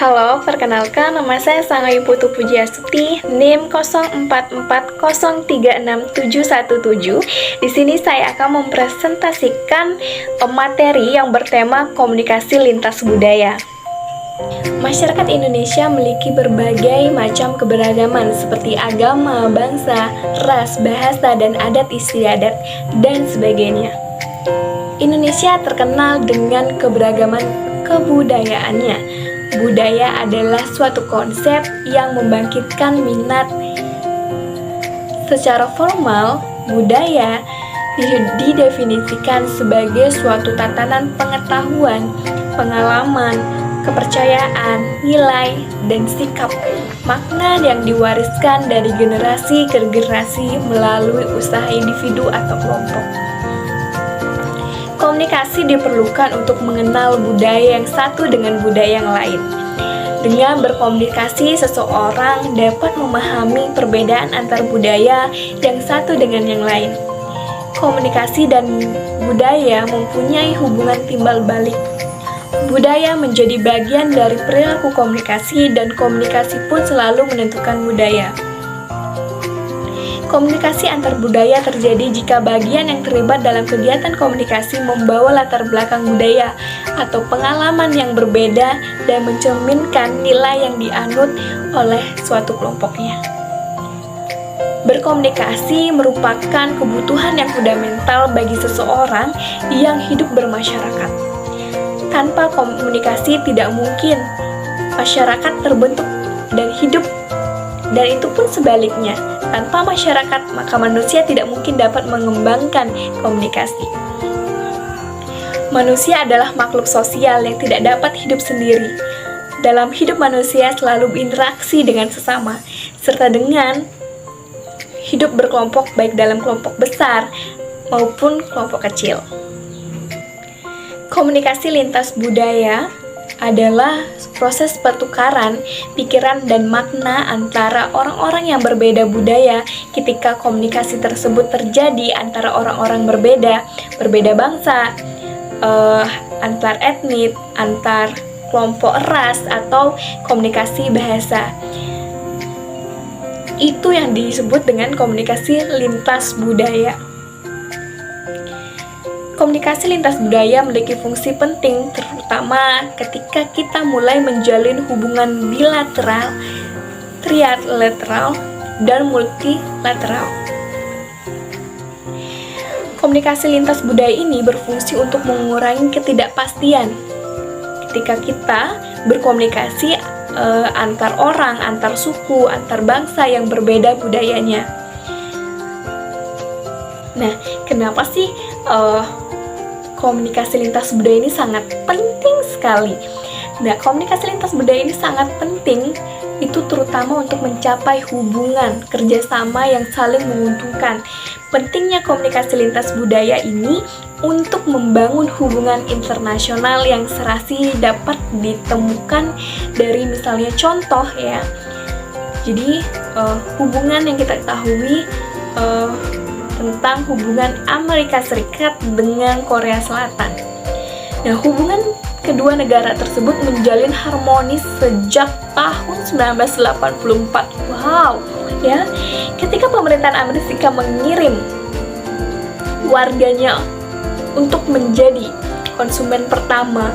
Halo, perkenalkan nama saya Sangayu Putu Pujiastuti, NIM 0440367717. Di sini saya akan mempresentasikan materi yang bertema komunikasi lintas budaya. Masyarakat Indonesia memiliki berbagai macam keberagaman seperti agama, bangsa, ras, bahasa, dan adat istiadat, dan sebagainya. Indonesia terkenal dengan keberagaman kebudayaannya. Budaya adalah suatu konsep yang membangkitkan minat. Secara formal, budaya didefinisikan sebagai suatu tatanan pengetahuan, pengalaman, kepercayaan, nilai, dan sikap. Makna yang diwariskan dari generasi ke generasi melalui usaha individu atau kelompok. Komunikasi diperlukan untuk mengenal budaya yang satu dengan budaya yang lain. Dengan berkomunikasi, seseorang dapat memahami perbedaan antar budaya yang satu dengan yang lain. Komunikasi dan budaya mempunyai hubungan timbal balik. Budaya menjadi bagian dari perilaku komunikasi, dan komunikasi pun selalu menentukan budaya. Komunikasi antar budaya terjadi jika bagian yang terlibat dalam kegiatan komunikasi membawa latar belakang budaya atau pengalaman yang berbeda dan mencerminkan nilai yang dianut oleh suatu kelompoknya. Berkomunikasi merupakan kebutuhan yang fundamental bagi seseorang yang hidup bermasyarakat. Tanpa komunikasi tidak mungkin masyarakat terbentuk dan hidup, dan itu pun sebaliknya. Tanpa masyarakat, maka manusia tidak mungkin dapat mengembangkan komunikasi. Manusia adalah makhluk sosial yang tidak dapat hidup sendiri. Dalam hidup manusia selalu berinteraksi dengan sesama, serta dengan hidup berkelompok baik dalam kelompok besar maupun kelompok kecil. Komunikasi lintas budaya adalah proses pertukaran pikiran dan makna antara orang-orang yang berbeda budaya. Ketika komunikasi tersebut terjadi antara orang-orang berbeda bangsa, antar etnis, antar kelompok ras, atau komunikasi bahasa. Itu yang disebut dengan komunikasi lintas budaya. Komunikasi lintas budaya memiliki fungsi penting, terutama ketika kita mulai menjalin hubungan bilateral, trilateral, dan multilateral. Komunikasi lintas budaya ini berfungsi untuk mengurangi ketidakpastian. Ketika kita berkomunikasi antar orang, antar suku, antar bangsa yang berbeda budayanya. Nah, kenapa sih komunikasi lintas budaya ini sangat penting sekali? Nah, komunikasi lintas budaya ini sangat penting, itu terutama untuk mencapai hubungan kerjasama yang saling menguntungkan. Pentingnya komunikasi lintas budaya ini untuk membangun hubungan internasional yang serasi dapat ditemukan dari misalnya contoh ya. Jadi hubungan yang kita ketahui tentang hubungan Amerika Serikat dengan Korea Selatan. Nah, hubungan kedua negara tersebut menjalin harmonis sejak tahun 1984. Wow, ya. Ketika pemerintahan Amerika mengirim warganya untuk menjadi konsumen pertama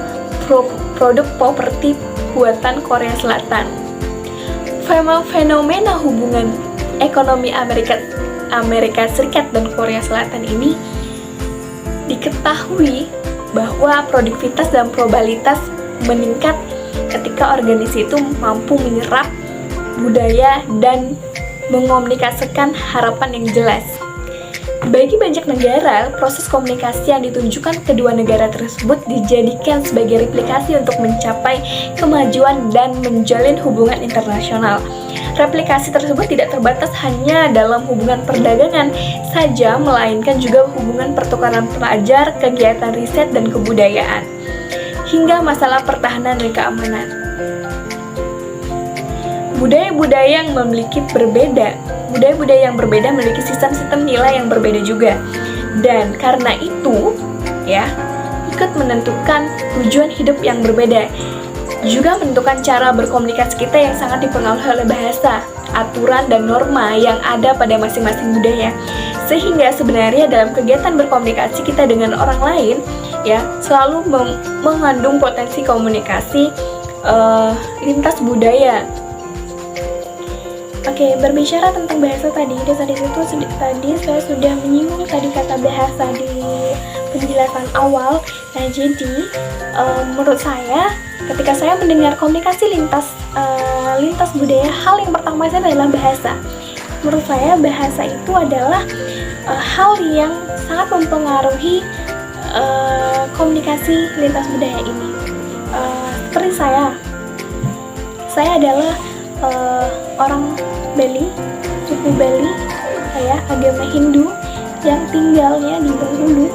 produk properti buatan Korea Selatan. Fenomena hubungan ekonomi Amerika Serikat dan Korea Selatan ini diketahui bahwa produktivitas dan probabilitas meningkat ketika organisasi itu mampu menyerap budaya dan mengomunikasikan harapan yang jelas. Bagi banyak negara, proses komunikasi yang ditunjukkan kedua negara tersebut dijadikan sebagai replikasi untuk mencapai kemajuan dan menjalin hubungan internasional. Replikasi tersebut tidak terbatas hanya dalam hubungan perdagangan saja, melainkan juga hubungan pertukaran pelajar, kegiatan riset dan kebudayaan, hingga masalah pertahanan dan keamanan. Budaya-budaya yang berbeda memiliki sistem-sistem nilai yang berbeda juga. Dan karena itu, ya, ikut menentukan tujuan hidup yang berbeda. juga menentukan cara berkomunikasi kita yang sangat dipengaruhi oleh bahasa, aturan, dan norma yang ada pada masing-masing budaya. Sehingga sebenarnya dalam kegiatan berkomunikasi kita dengan orang lain ya selalu mengandung potensi komunikasi lintas budaya. Oke, berbicara tentang bahasa tadi saya sudah menyinggung tadi kata bahasa di penjelasan awal. Nah, jadi menurut saya ketika saya mendengar komunikasi lintas budaya, hal yang pertama saya adalah bahasa. Menurut saya bahasa itu adalah hal yang sangat mempengaruhi komunikasi lintas budaya ini. Seperti saya adalah orang Bali, suku Bali, saya agama Hindu yang tinggalnya di Bengkulu.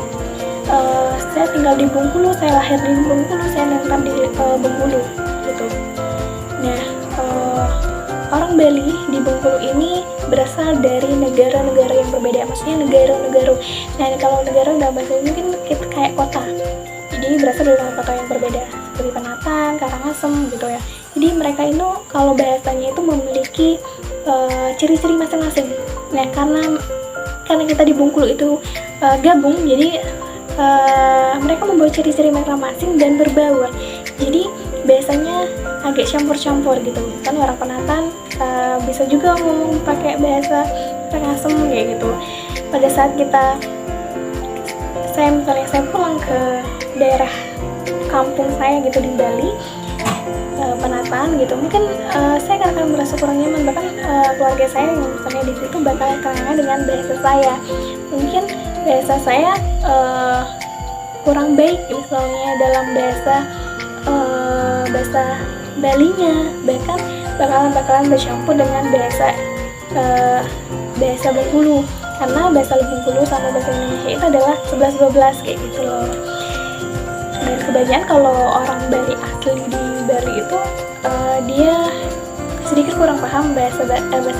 Saya tinggal di Bengkulu, saya lahir di Bengkulu, saya menetap di Bengkulu gitu. Nah, orang Bali di Bengkulu ini berasal dari negara-negara yang berbeda, maksudnya negara-negara. Nah, kalau negara dalam bahasa ini mungkin kayak kota, jadi berasal dari kota yang berbeda seperti Penatan, Karangasem gitu ya. Jadi mereka itu kalau bahasanya itu memiliki ciri-ciri masing-masing. Nah, karena kita di Bengkulu itu gabung, jadi mereka membawa ciri-ciri masing-masing dan berbaur. Jadi biasanya agak campur-campur gitu. Kan orang Penatan bisa juga ngomong pakai bahasa Karangasem kayak gitu. Pada saat saya pulang ke daerah kampung saya gitu di Bali, Penatan gitu, mungkin saya akan merasa kurang nyaman, bahkan keluarga saya yang misalnya di situ bakal kehilangan dengan bahasa saya. Mungkin bahasa saya kurang baik misalnya dalam bahasa Balinya, bahkan bakalan bercampur dengan bahasa Bengkulu, karena bahasa Bengkulu sama bahasa Indonesia itu adalah 11-12 kayak gitu loh. Dan kebanyakan kalau orang Bali asli di Bali itu dia sedikit kurang paham bahasa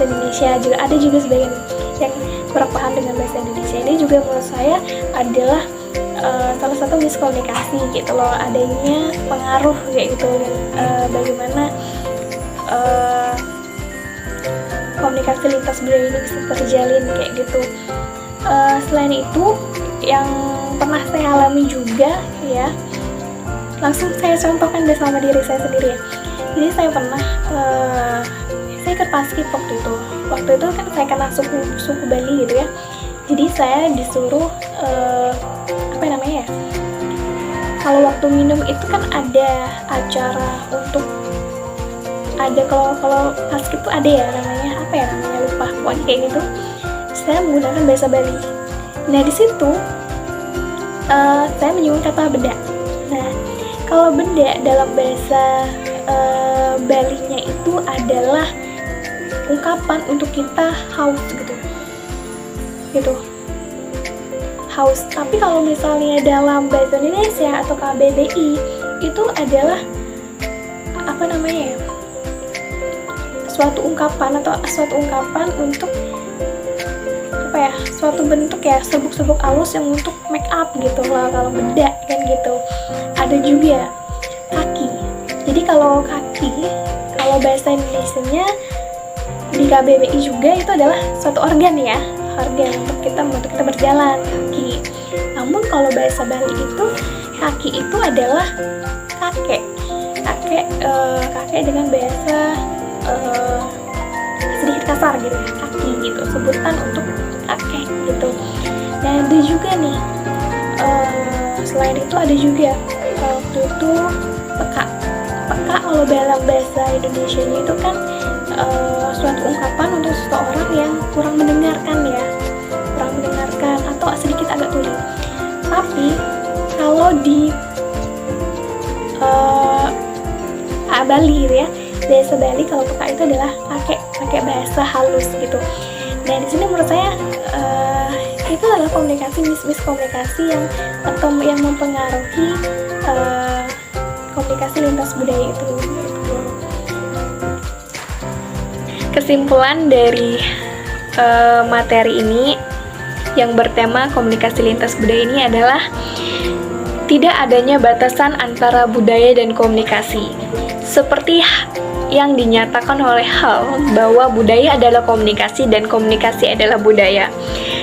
Indonesia. Juga ada juga sebagian yang kurang paham dengan bahasa Indonesia. Ini juga menurut saya adalah salah satu miskomunikasi gitu loh, adanya pengaruh kayak gitu bagaimana komunikasi lintas budaya ini bisa terjalin kayak gitu. Selain itu yang pernah saya alami juga ya, langsung saya contohkan deh sama diri saya sendiri ya. Jadi saya pernah saya ikut paskib waktu itu kan saya kena suku Bali gitu ya. Jadi saya disuruh kalau waktu minum itu kan ada acara untuk kalau paskib tuh ada ya namanya lupa pokoknya kayak gitu. Saya menggunakan bahasa Bali. Nah di situ saya menyebut kata beda. Nah kalau beda dalam bahasa Balinya itu adalah ungkapan untuk kita haus gitu haus. Tapi kalau misalnya dalam bahasa Indonesia atau KBBI itu adalah suatu ungkapan untuk suatu bentuk ya, serbuk-serbuk halus yang untuk make up gitu lah kalau beda kan gitu. Ada juga kaki. Jadi kalau bahasa Indonesianya di KBBI juga itu adalah suatu organ untuk kita berjalan, kaki. Namun kalau bahasa Bali itu kaki itu adalah kakek dengan bahasa sedikit kasar gitu ya, kaki gitu, sebutan untuk kakek gitu. Nah ada juga nih selain itu ada juga waktu itu peka kalau dalam bahasa Indonesianya itu kan suatu ungkapan untuk seseorang yang kurang mendengarkan atau sedikit agak tuli. Tapi kalau di Bali gitu ya, bahasa Bali kalau peka itu adalah pakai bahasa halus gitu. Nah di sini menurut saya itu adalah miskomunikasi yang mempengaruhi komunikasi lintas budaya itu. Kesimpulan dari materi ini yang bertema komunikasi lintas budaya ini adalah tidak adanya batasan antara budaya dan komunikasi. Seperti yang dinyatakan oleh Hall bahwa budaya adalah komunikasi dan komunikasi adalah budaya.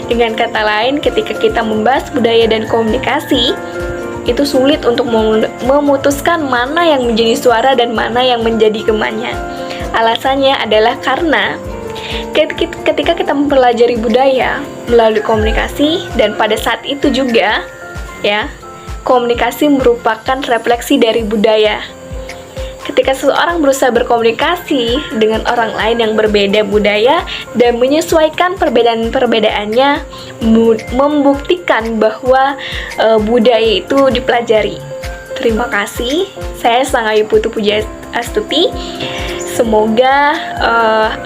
Dengan kata lain, ketika kita membahas budaya dan komunikasi, itu sulit untuk memutuskan mana yang menjadi suara dan mana yang menjadi gemanya. Alasannya adalah karena ketika kita mempelajari budaya melalui komunikasi, dan pada saat itu juga ya, komunikasi merupakan refleksi dari budaya. Ketika seseorang berusaha berkomunikasi dengan orang lain yang berbeda budaya dan menyesuaikan perbedaan-perbedaannya, membuktikan bahwa budaya itu dipelajari. Terima kasih. Saya Sangayu Putu Puji Astuti. Semoga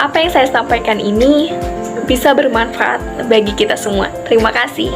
apa yang saya sampaikan ini bisa bermanfaat bagi kita semua. Terima kasih.